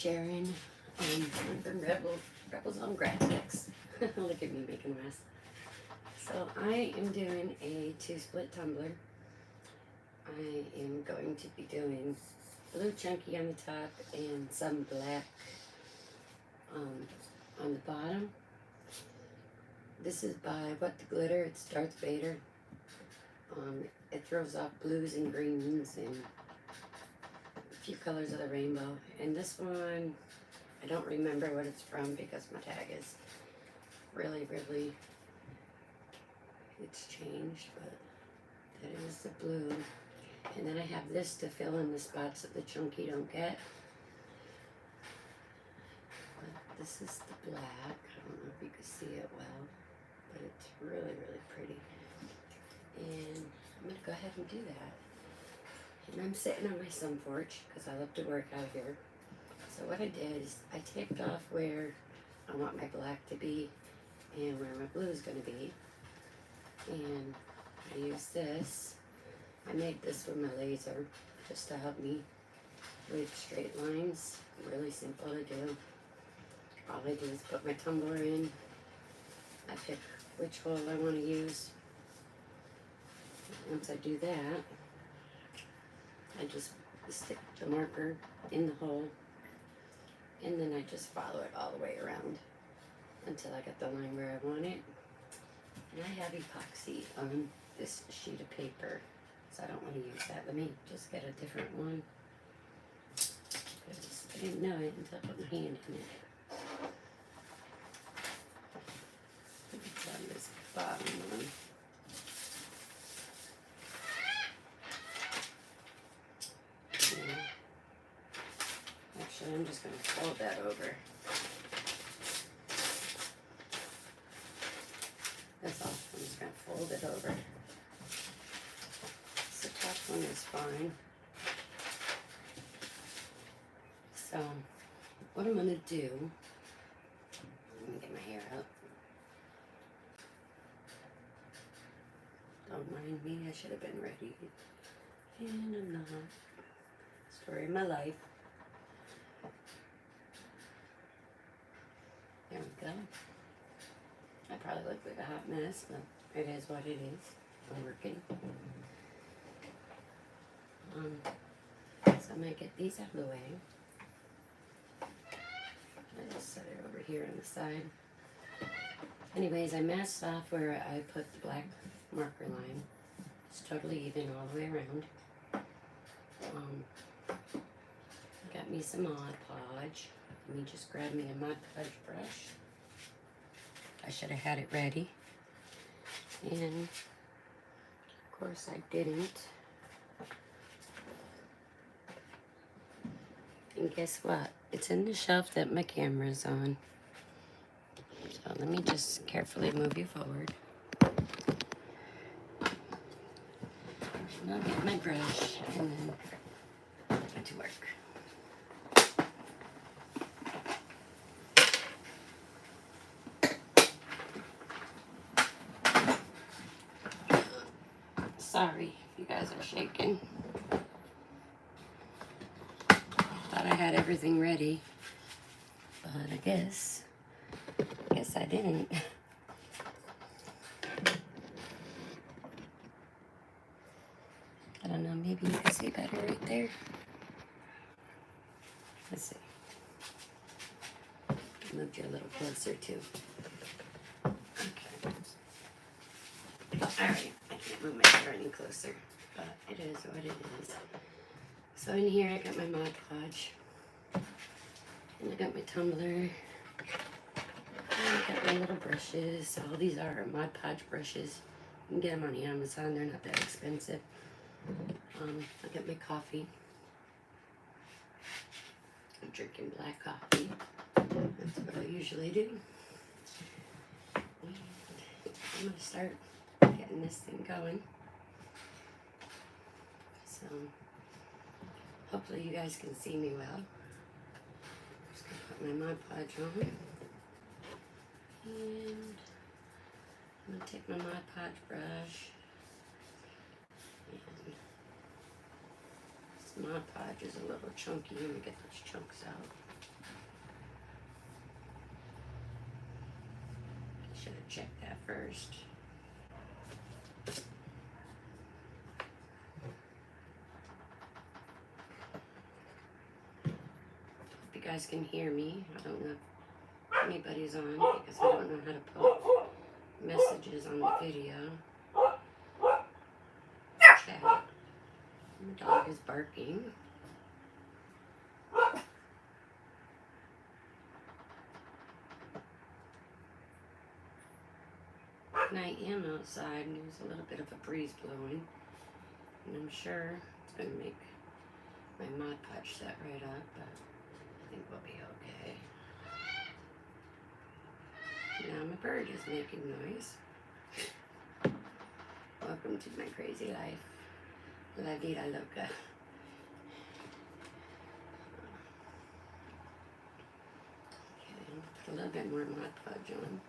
Sharon, the Rebels on graphics. Look at me making a mess. So I am doing a 2-split tumbler. I am going to be doing blue chunky on the top and some black on the bottom. This is by What the Glitter. It's Darth Vader. It throws off blues and greens and a few colors of the rainbow. And this one, I don't remember what it's from because my tag is really, it's changed, but that is the blue. And then I have this to fill in the spots that the chunky don't get. But this is the black. I don't know if you can see it well, but it's really pretty. And I'm gonna go ahead and do that. And I'm sitting on my sun porch because I love to work out here. So what I did is I taped off where I want my black to be and where my blue is going to be. And I used this. I made this with my laser just to help me with straight lines. Really simple to do. All I do is put my tumbler in. I pick which hole I want to use. Once I do that, I just stick the marker in the hole, and then I just follow it all the way around until I get the line where I want it. And I have epoxy on this sheet of paper, so I don't want to use that. Let me just get a different one. I didn't know it until I put my hand in it. Let me try this bottom one. Actually, I'm just going to fold that over. That's all. I'm just going to fold it over. So the top one is fine. So, what I'm going to do, let me get my hair up. Don't mind me, I should have been ready. And I'm not. Story of my life. There we go. I probably look like a hot mess, but it is what it is. I'm working. So I'm going to get these out of the way. I just set it over here on the side. Anyways, I masked off where I put the black marker line. It's totally even all the way around. Got me some Mod Podge. Let me just grab me a Mod Podge brush. I should have had it ready. And of course I didn't. And guess what? It's in the shelf that my camera's on. So let me just carefully move you forward. And I'll get my brush and then get to work. Sorry, you guys are shaking. Thought I had everything ready, but I guess I didn't. I don't know, maybe you can see better right there. Let's see. Moved you a little closer too. Okay. Alright, I can't move my hair any closer, but it is what it is. So in here I got my Mod Podge, and I got my tumbler, and I got my little brushes. All these are Mod Podge brushes. You can get them on Amazon, they're not that expensive. I got my coffee. I'm drinking black coffee. That's what I usually do. And I'm going to start getting this thing going. So, hopefully you guys can see me well. I'm just going to put my Mod Podge on. And I'm going to take my Mod Podge brush. And this Mod Podge is a little chunky. Let me get those chunks out. Should have checked that first. Hope you guys can hear me. I don't know if anybody's on because I don't know how to put messages on the video. Chat. My dog is barking. And I am outside and there's a little bit of a breeze blowing. And I'm sure it's going to make my Mod Podge set right up, but I think we'll be okay. Now my bird is making noise. Welcome to my crazy life. La vida loca. Okay, put a little bit more Mod Podge on.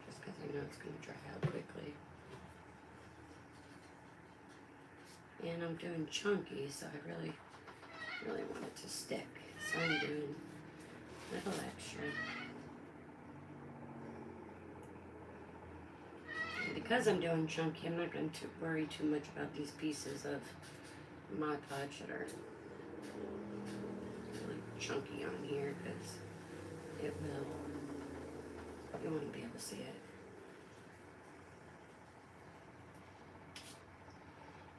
Just because I know it's going to dry out quickly. And I'm doing chunky, so I really want it to stick. So I'm doing a little extra. And because I'm doing chunky, I'm not going to worry too much about these pieces of Mod Podge that are really chunky on here, because it will, you won't be able to see it.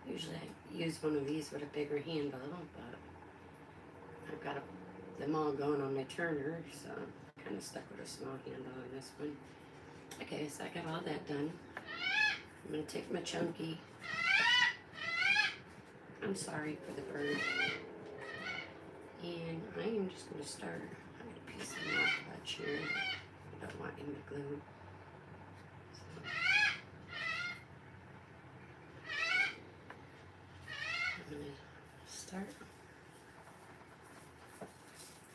Usually I use one of these with a bigger handle, but I've got them all going on my turner, so I'm kind of stuck with a small handle on this one. Okay, so I got all that done. I'm going to take my chunky. I'm sorry for the bird. And I am just going to start. I got a piece of Mod Podge here. I don't want him to glue. So I'm going to start.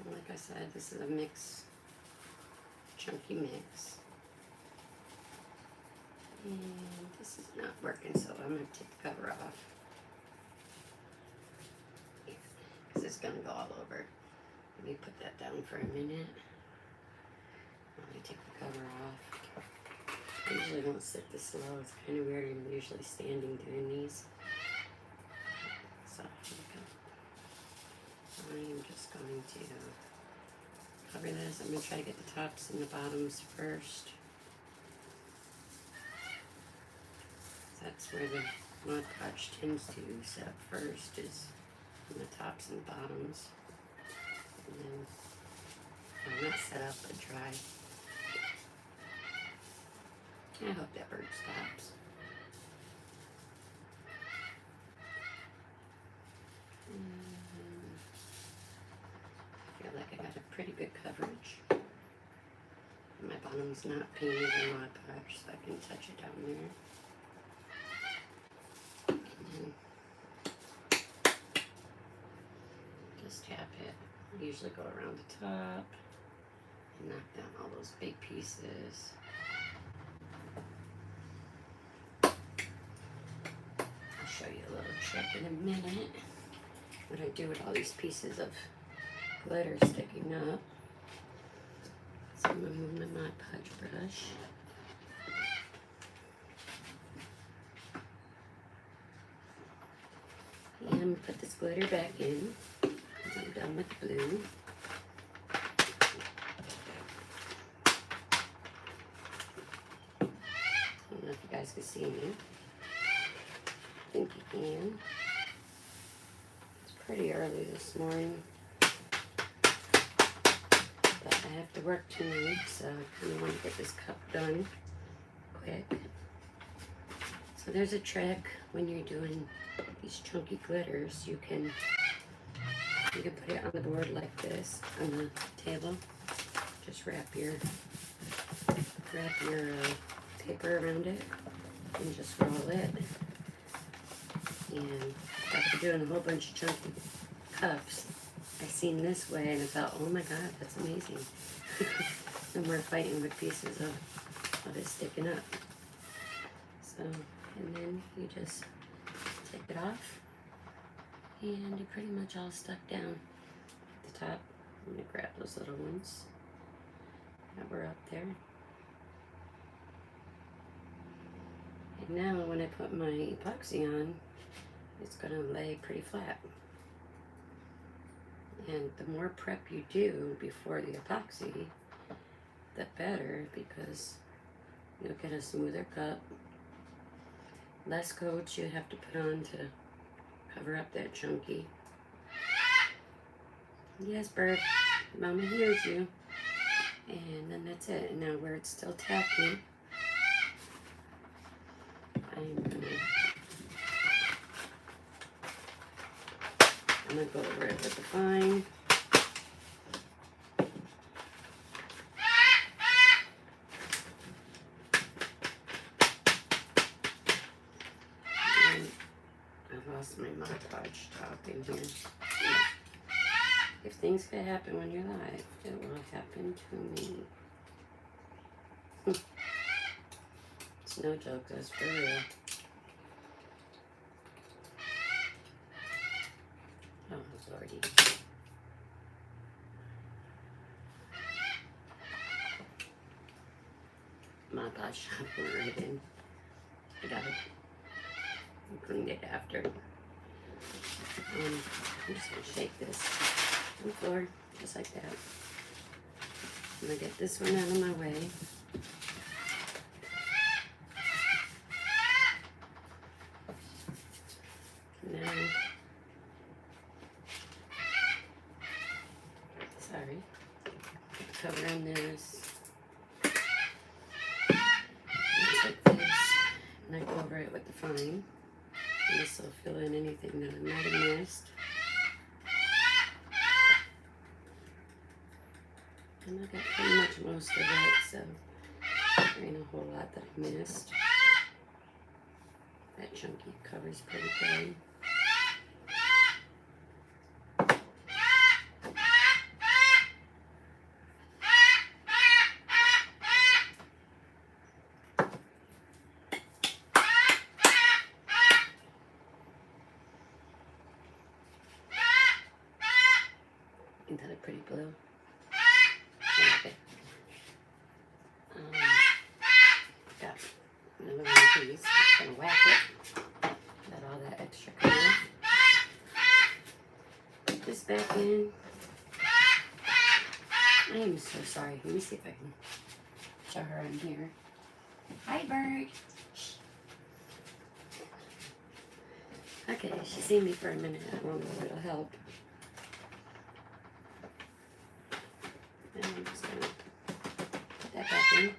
And like I said, this is a mix, chunky mix. And this is not working, so I'm going to take the cover off. Because it's going to go all over. Let me put that down for a minute. Let me take the cover off. I usually don't sit this low. It's kind of weird. I'm usually standing doing these. So I am just going to cover this. I'm going to try to get the tops and the bottoms first. That's where the Mod Podge tends to set up first, is in the tops and bottoms. And then, well, not set up, but dry. I hope that bird stops. I feel like I got a pretty good coverage. My bottom's not painted in Mod Podge, so I can touch it down there. Just tap it. I usually go around the top and knock down all those big pieces. I'll show you a little trick in a minute. What I do with all these pieces of glitter sticking up. So I'm going to move my Mod Podge brush. And put this glitter back in. I'm done with the blue. I don't know if you guys can see me. I think you can. It's pretty early this morning. But I have to work tonight, so I kind of want to get this cup done quick. So there's a trick when you're doing these chunky glitters. You can put it on the board like this on the table. Just wrap your paper around it and just roll it. And after doing a whole bunch of chunky cups, I seen this way and I thought, oh my god, that's amazing. And we're fighting with pieces of it sticking up. So, and then you just take it off and you're pretty much all stuck down at the top. I'm going to grab those little ones that were up there. And now when I put my epoxy on, it's going to lay pretty flat. And the more prep you do before the epoxy, the better, because you'll get a smoother cut. Less coats you have to put on to cover up that chunky. Yes, bird. Mama hears you. And then that's it. And now where it's still tacky, I'm gonna go over it with the fine. And I lost my Mod Podge top in here. If things could happen when you're live, it will happen to me. It's no joke, that's for real. Oh, Lordy. My Podge shop went right in. I got it. I cleaned it after. I'm just going to shake this on the floor, just like that. I'm going to get this one out of my way. Now, sorry, cover on this. I take this and I go over it with the fine. And this will fill in anything that I might have missed. And I got pretty much most of it, so there ain't a whole lot that I missed. That chunky cover's pretty good. Isn't that a pretty blue? Okay. Got another one of these. I'm gonna whack it. Got all that extra come off. Put this back in. I am so sorry. Let me see if I can show her in here. Hi, bird. Okay, she's seen me for a minute. I don't know if it'll help. And I'm just gonna put that back in.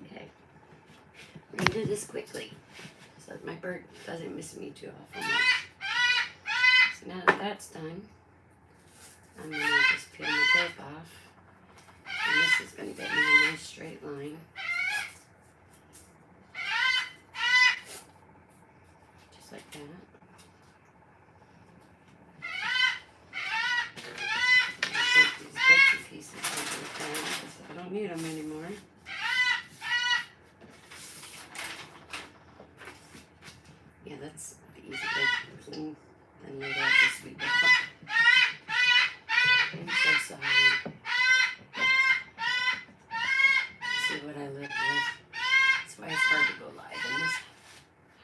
Okay. We're gonna do this quickly so that my bird doesn't miss me too often. So now that that's done, I'm gonna just peel my tape off. And this is gonna get me a nice straight line. Just like that. Pieces because I don't need them anymore. Yeah, that's the easy way to clean and lay out this sweet dog. I'm so sorry. See what I live with. That's why it's hard to go live in this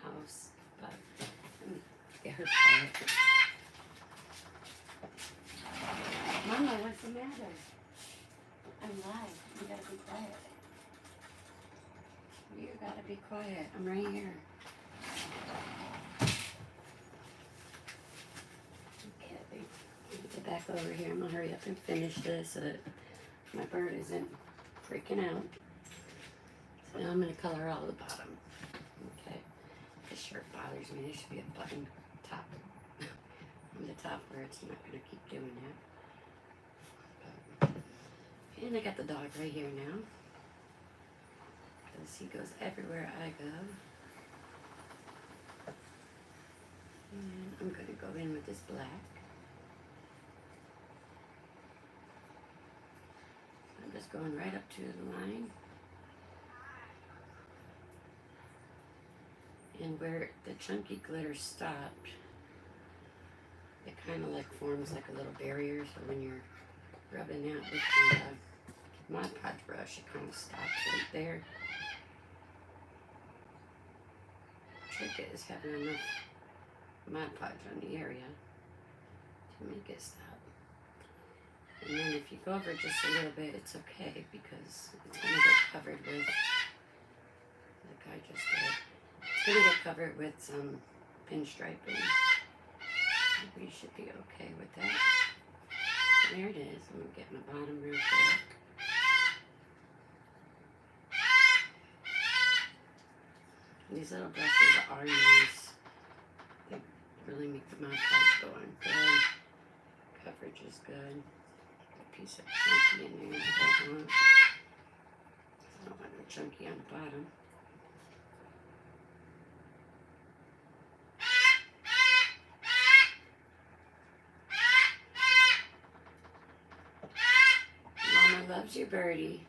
house. But let me get her quiet. Mama, what's the matter? I'm live. You gotta be quiet. You gotta be quiet. I'm right here. Okay, get back over here. I'm gonna hurry up and finish this so that my bird isn't freaking out. So now I'm gonna color all the bottom. Okay, this shirt bothers me. There should be a button top on the top where it's not gonna keep doing that. And I got the dog right here now, because he goes everywhere I go. And I'm going to go in with this black. I'm just going right up to the line. And where the chunky glitter stopped, it kind of like forms like a little barrier, so when you're rubbing out with the Mod Podge brush, it kind of stops right there. Trick is having enough Mod Podge on the area to make it stop. And then if you go over just a little bit, it's okay because it's going to get covered with, like I just did, it's going to get covered with some pinstriping. So we should be okay with that. There it is. I'm going to get my bottom real quick. These little brushes are nice. They really make the Mod Podge go on good. Coverage is good. A piece of chunky in there I don't want. I don't want no chunky on the bottom. Mama loves you, birdie.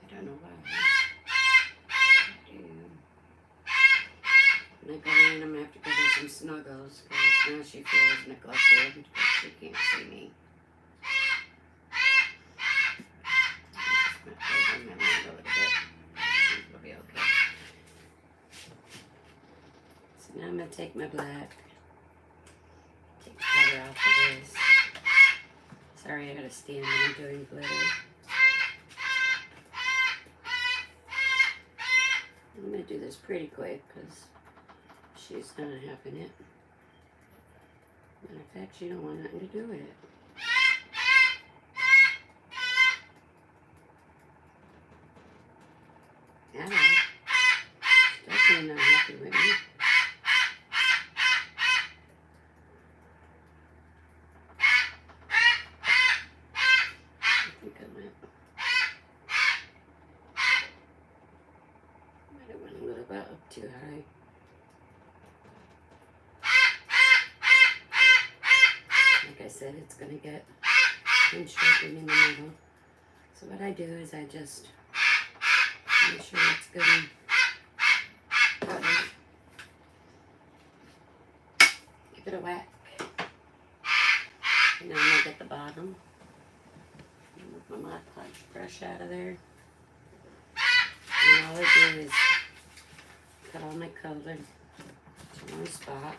I don't know why. I do. When I go in, I'm going to have to give her some snuggles because now she feels neglected because she can't see me. I'm going to move a little bit. It'll be okay. So now I'm going to take my black. Take the cover off of this. Sorry, I got to stand when I'm doing glitter. I'm going to do this pretty quick because she's not having it. Matter of fact, she don't want nothing to do with it. Hello. She's definitely not happy with me. I think I might have went a little bit up too high. Like I said, it's going to get pinstriping in the middle. So what I do is I just make sure it's good and covered. Give it a whack. And now I'm going to get the bottom. Move my Mod Podge brush out of there. And all I do is put all my color to one spot.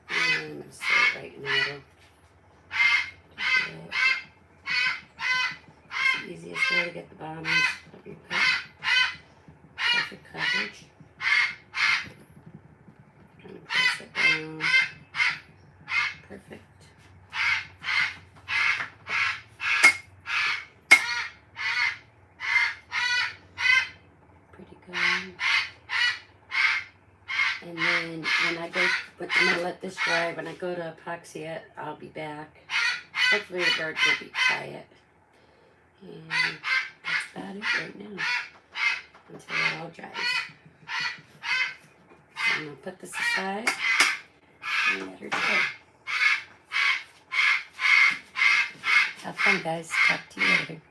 And I'm going to set it right in the middle. It's the easiest way to get the bottoms of your cup. Perfect coverage. Kind of press it down. Perfect. Pretty good. And then when I go, but I'm going to let this dry. When I go to epoxy it, I'll be back. Hopefully the bird will be quiet. And that's about it right now. Until it all dries. So I'm going to put this aside and let her dry. Have fun, guys. Talk to you later.